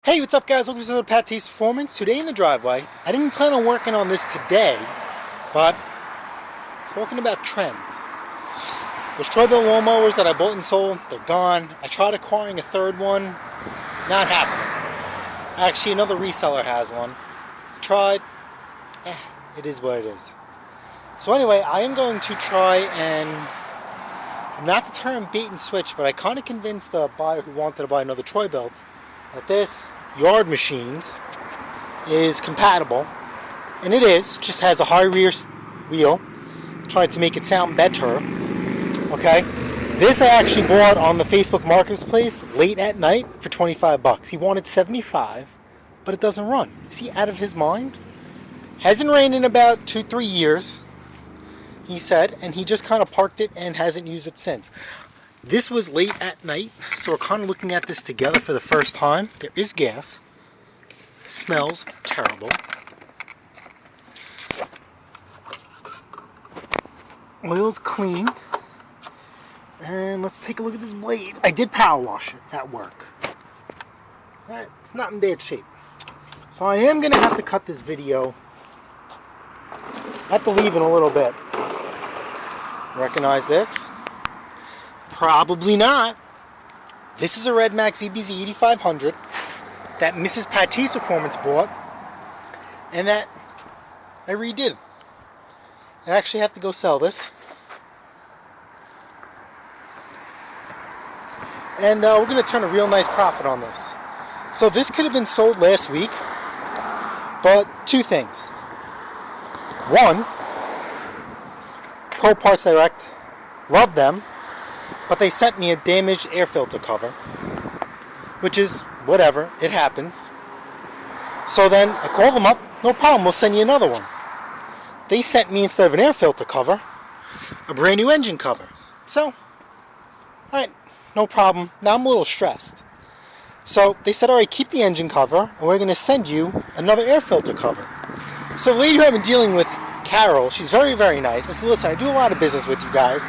Hey, what's up guys? Welcome to PATTAY'S Performance. Today in the driveway, I didn't plan on working on this today, but talking about trends. Those Bilt lawnmowers that I bought and sold, they're gone. I tried acquiring a third one, not happening. Actually, another reseller has one. I tried, it is what it is. So anyway, I am going to try and, I'm not to turn bait and switch, but I kind of convinced the buyer who wanted to buy another Bilt that this Yard Machines is compatible, and it is, just has a high rear wheel, trying to make it sound better. Okay, this I actually bought on the Facebook Marketplace late at night for 25 bucks. He wanted 75, but it doesn't run. Is he out of his mind? Hasn't ran in about 2-3 years, he said, and he just kind of parked it and hasn't used it since. This was late at night, so we're kind of looking at this together for the first time. There is gas. Smells terrible. Oil's clean. And let's take a look at this blade. I did power wash it at work. It's not in bad shape. So I am going to have to cut this video. I have to leave in a little bit. Recognize this? Probably not. This is a Red Max EBZ 8500 that Mrs. PATTAY'S Performance bought and that I redid. I actually have to go sell this. And we're going to turn a real nice profit on this. So this could have been sold last week, but two things. One, Pro Parts Direct, love them. But they sent me a damaged air filter cover, which is whatever, it happens. So then I called them up, no problem, we'll send you another one. They sent me, instead of an air filter cover, a brand new engine cover. So, alright, no problem. Now I'm a little stressed. So they said, alright, keep the engine cover, and we're going to send you another air filter cover. So the lady who I've been dealing with, Carol, she's very, very nice. I said, listen, I do a lot of business with you guys.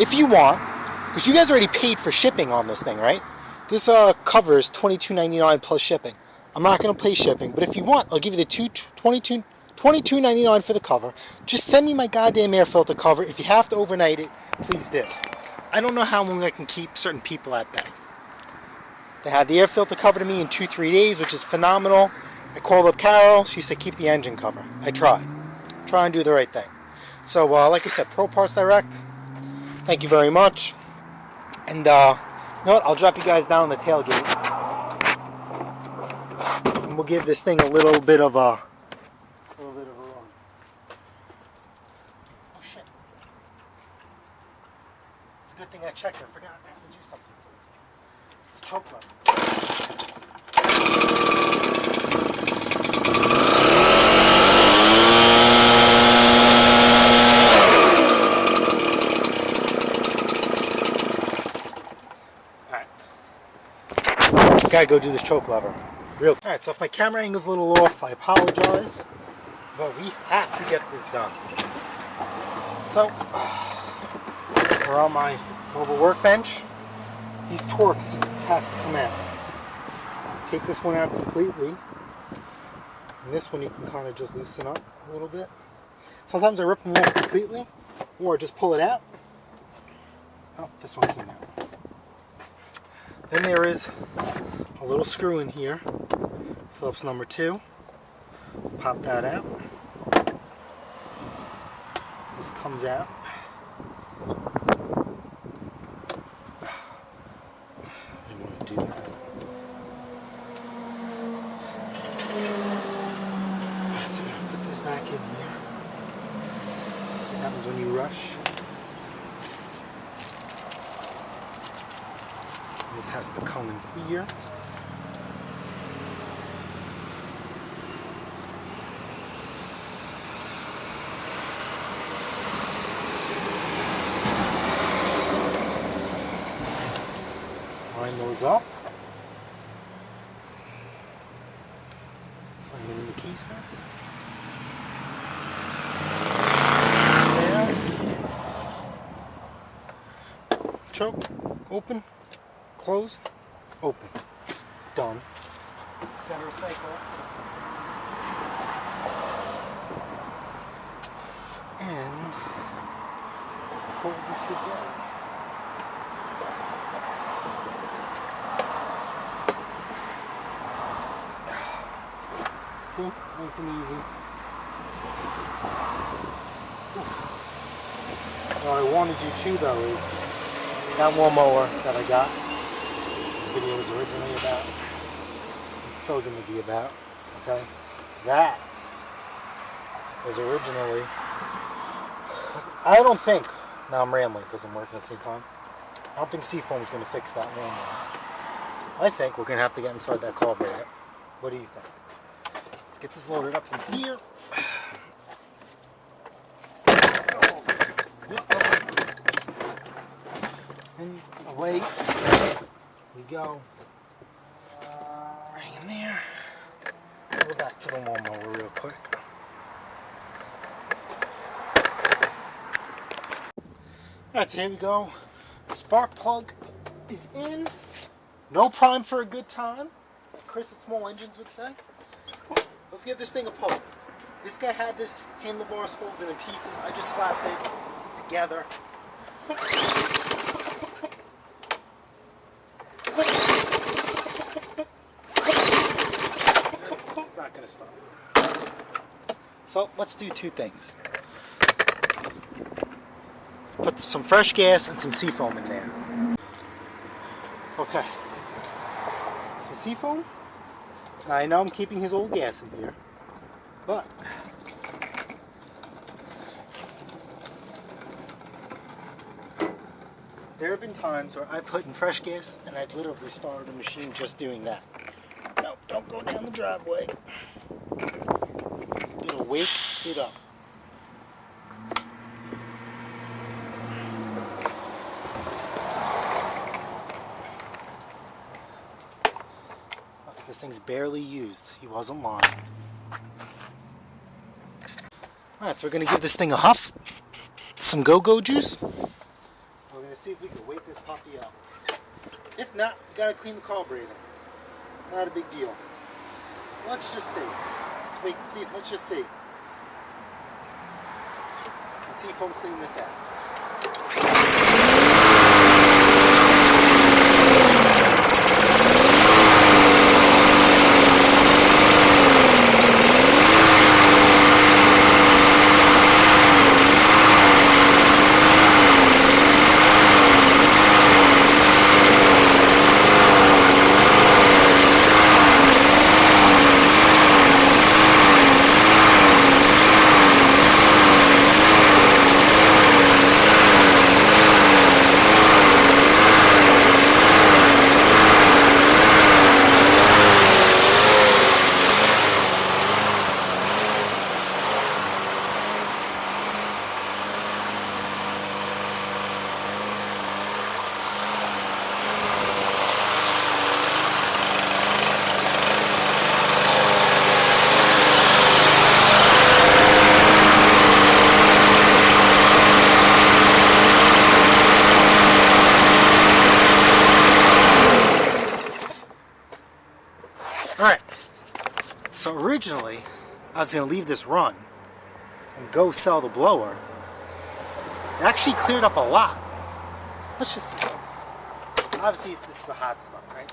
If you want, because you guys already paid for shipping on this thing, right? This cover is $22.99 plus shipping. I'm not going to pay shipping, but if you want, I'll give you the $22.99 for the cover. Just send me my goddamn air filter cover. If you have to overnight it, please do. I don't know how long I can keep certain people at bay. They had the air filter cover to me in 2-3 days, which is phenomenal. I called up Carol. She said, keep the engine cover. I tried. Try and do the right thing. So, like I said, Pro Parts Direct, thank you very much. And, you know what? I'll drop you guys down on the tailgate. And we'll give this thing a little bit of a run. Oh, shit. It's a good thing I checked. I forgot I have to do something to this. It's a choke lever. Gotta go do this choke lever. Alright, so if my camera angle's a little off, I apologize, but we have to get this done. So, we're on my mobile workbench. These Torx, this has to come out. Take this one out completely, and this one you can kind of just loosen up a little bit. Sometimes I rip them off completely, or just pull it out. Oh, this one came out. Then there is a little screw in here, Phillips number 2. Pop that out. This comes out. I didn't want to do that. Alright, so we're going to put this back in here. What happens when you rush? This has to come in here. Line those up. Slide it in the keister. There. Choke. Open. Closed. Open. Done. Better cycle. And hold this together. See? Nice and easy. What I want to do too though is that lawnmower that I got, this video was originally about, it's still going to be about, okay? That was originally, I don't think, now I'm rambling because I'm working at the same time, I don't think Seafoam is going to fix that lawnmower. I think we're going to have to get inside that carburetor. What do you think? Let's get this loaded up in here. And away we go. Right in there. Go back to the lawnmower real quick. Alright, so here we go. Spark plug is in. No prime for a good time, Chris at Small Engines would say. Let's give this thing a poke. This guy had this handlebars folded in pieces. I just slapped it together. It's not going to stop. So let's do two things. Let's put some fresh gas and some Seafoam in there. Okay. Some Seafoam. Now I know I'm keeping his old gas in here, but there have been times where I put in fresh gas and I've literally started the machine just doing that. No, don't go down the driveway. It'll wake it up. This thing's barely used. He wasn't lying. Alright, so we're going to give this thing a huff. Some go-go juice. We're going to see if we can wake this puppy up. If not, we got to clean the carburetor. Not a big deal. Let's just see. Let's wait and see. Let's just see. Can Seafoam clean this out? Alright, so originally I was going to leave this run and go sell the blower. It actually cleared up a lot. Let's just see. Obviously this is a hot start, right?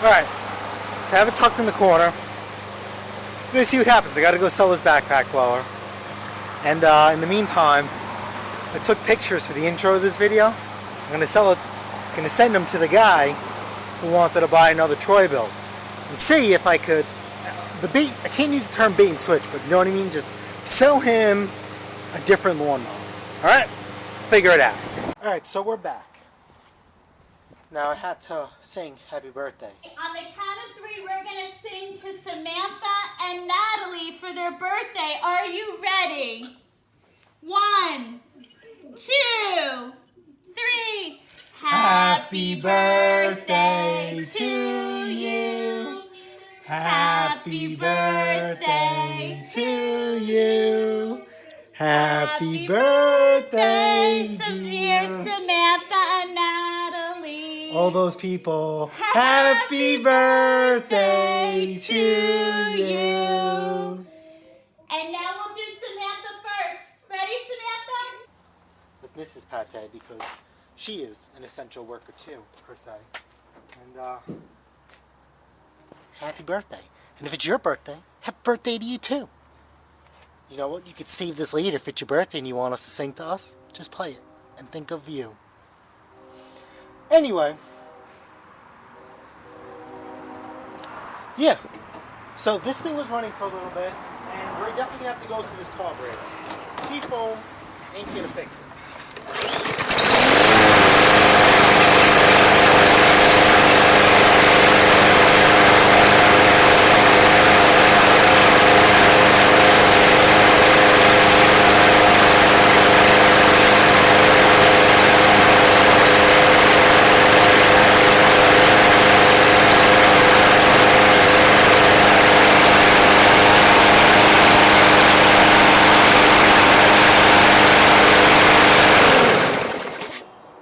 Alright, so I have it tucked in the corner. I'm going to see what happens. I got to go sell this backpack blower. And in the meantime, I took pictures for the intro of this video. I'm going to send them to the guy who wanted to buy another Bilt. and see if I could, I can't use the term bait and switch, but you know what I mean? Just sell him a different lawnmower. Alright? Figure it out. Alright, so we're back. Now I had to sing happy birthday. On the count of 3, we're going to sing to Samantha and Natalie for their birthday. Are you ready? 1, 2, 3. Happy birthday to you. Happy birthday to you. Happy birthday, dear Samantha and Natalie. All those people. Happy birthday to you. And now we'll do Samantha first. Ready, Samantha? With Mrs. Pattay, because she is an essential worker too, per se. And happy birthday. And if it's your birthday, happy birthday to you too. You know what? You could save this later if it's your birthday and you want us to sing to us. Just play it and think of you. Anyway. Yeah. So this thing was running for a little bit, and we're definitely going to have to go through this carburetor. Seafoam ain't going to fix it.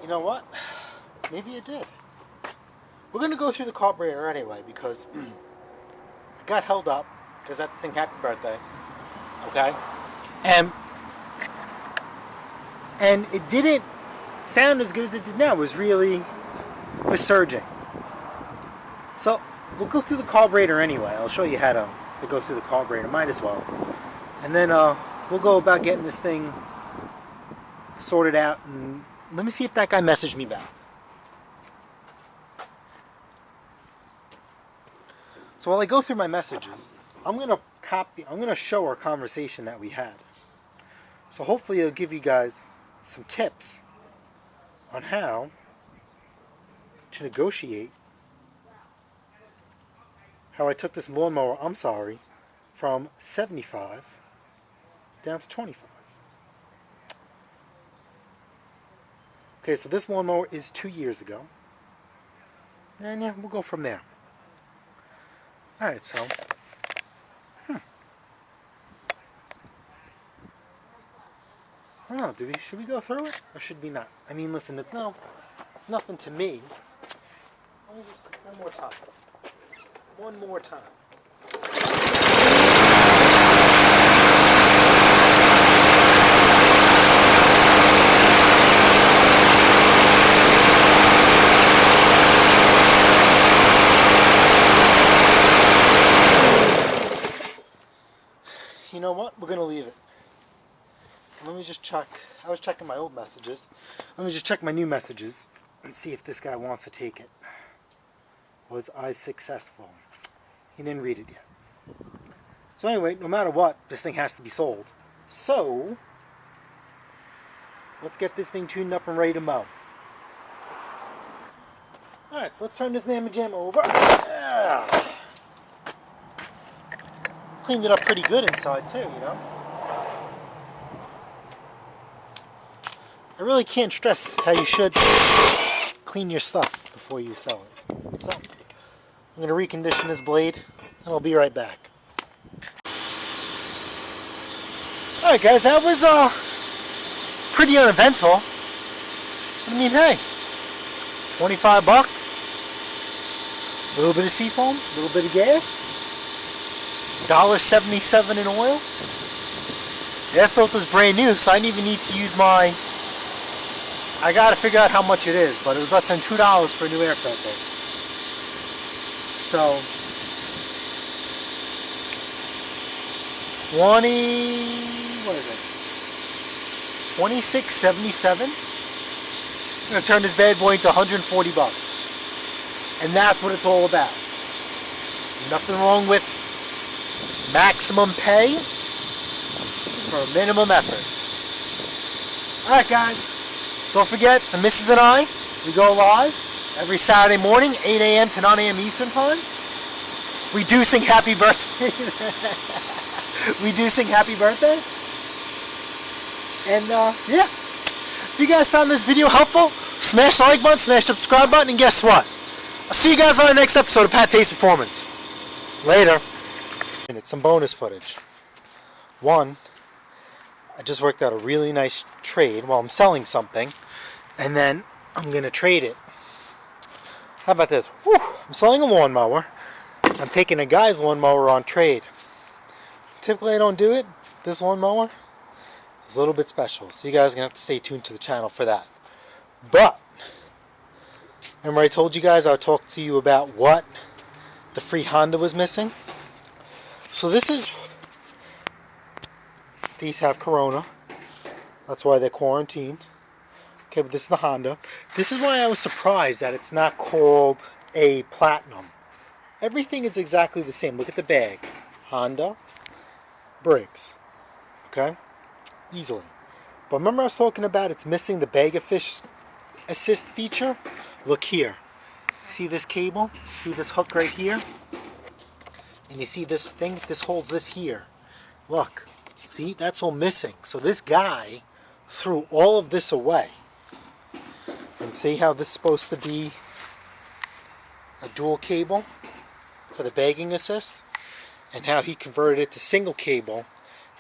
You know what? Maybe it did. We're going to go through the carburetor anyway because I got held up because I had to sing happy birthday. Okay? And it didn't sound as good as it did now. It was surging. So we'll go through the carburetor anyway. I'll show you how to go through the carburetor. Might as well. And then we'll go about getting this thing sorted out, and let me see if that guy messaged me back. So while I go through my messages, I'm going to show our conversation that we had. So hopefully it'll give you guys some tips on how to negotiate how I took this lawnmower, from 75 down to 25. Okay, so this lawnmower is 2 years ago. And yeah, we'll go from there. Alright, so. I don't know, should we go through it? Or should we not? I mean, listen, it's nothing to me. Let me just, one more time. One more time. You know what? We're going to leave it. Let me just check. I was checking my old messages. Let me just check my new messages and see if this guy wants to take it. Was I successful? He didn't read it yet. So anyway, no matter what, this thing has to be sold. So, let's get this thing tuned up and ready to mow. Alright, so let's turn this mamma jam over. Cleaned it up pretty good inside too, you know. I really can't stress how you should clean your stuff before you sell it. So, I'm going to recondition this blade, and I'll be right back. Alright guys, that was pretty uneventful. I mean, hey, 25 bucks, a little bit of seafoam, a little bit of gas, $1.77 in oil. The air filter's brand new, so I didn't even need to use my... I gotta figure out how much it is, but it was less than $2 for a new air filter. So, 26.77. I'm gonna turn this bad boy into 140 bucks. And that's what it's all about. Nothing wrong with maximum pay for minimum effort. Alright guys, don't forget, the missus and I, we go live every Saturday morning, 8 a.m. to 9 a.m. Eastern Time. We do sing happy birthday. We do sing happy birthday. And yeah, if you guys found this video helpful, smash the like button, smash the subscribe button, and guess what? I'll see you guys on the next episode of Pattay's Performance. Later. And it's some bonus footage. One, I just worked out a really nice trade while I'm selling something, and then I'm going to trade it. How about this? Whew, I'm selling a lawnmower. I'm taking a guy's lawnmower on trade. Typically I don't do it. This lawnmower is a little bit special, so you guys are going to have to stay tuned to the channel for that. But, remember I told you guys I'll talk to you about what the free Honda was missing? So these have Corona. That's why they're quarantined. Okay, but this is the Honda. This is why I was surprised that it's not called a Platinum. Everything is exactly the same. Look at the bag. Honda, Briggs. Okay? Easily. But remember I was talking about it's missing the bag assist feature? Look here. See this cable? See this hook right here? And you see this thing? This holds this here. Look. See? That's all missing. So this guy threw all of this away. And see how this is supposed to be a dual cable for the bagging assist? And how he converted it to single cable.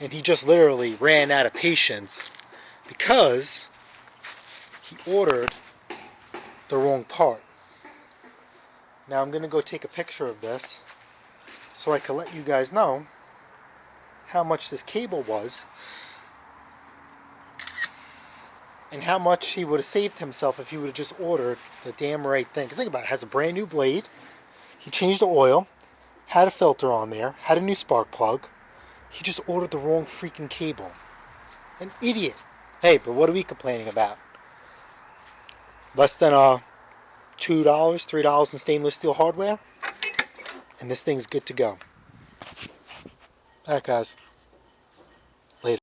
And he just literally ran out of patience because he ordered the wrong part. Now I'm going to go take a picture of this so I can let you guys know how much this cable was and how much he would have saved himself if he would have just ordered the damn right thing. Because think about it, it has a brand new blade, he changed the oil, had a filter on there, had a new spark plug. He just ordered the wrong freaking cable. An idiot. Hey, but what are we complaining about? Less than $2, $3 in stainless steel hardware, and this thing's good to go. Alright guys, later.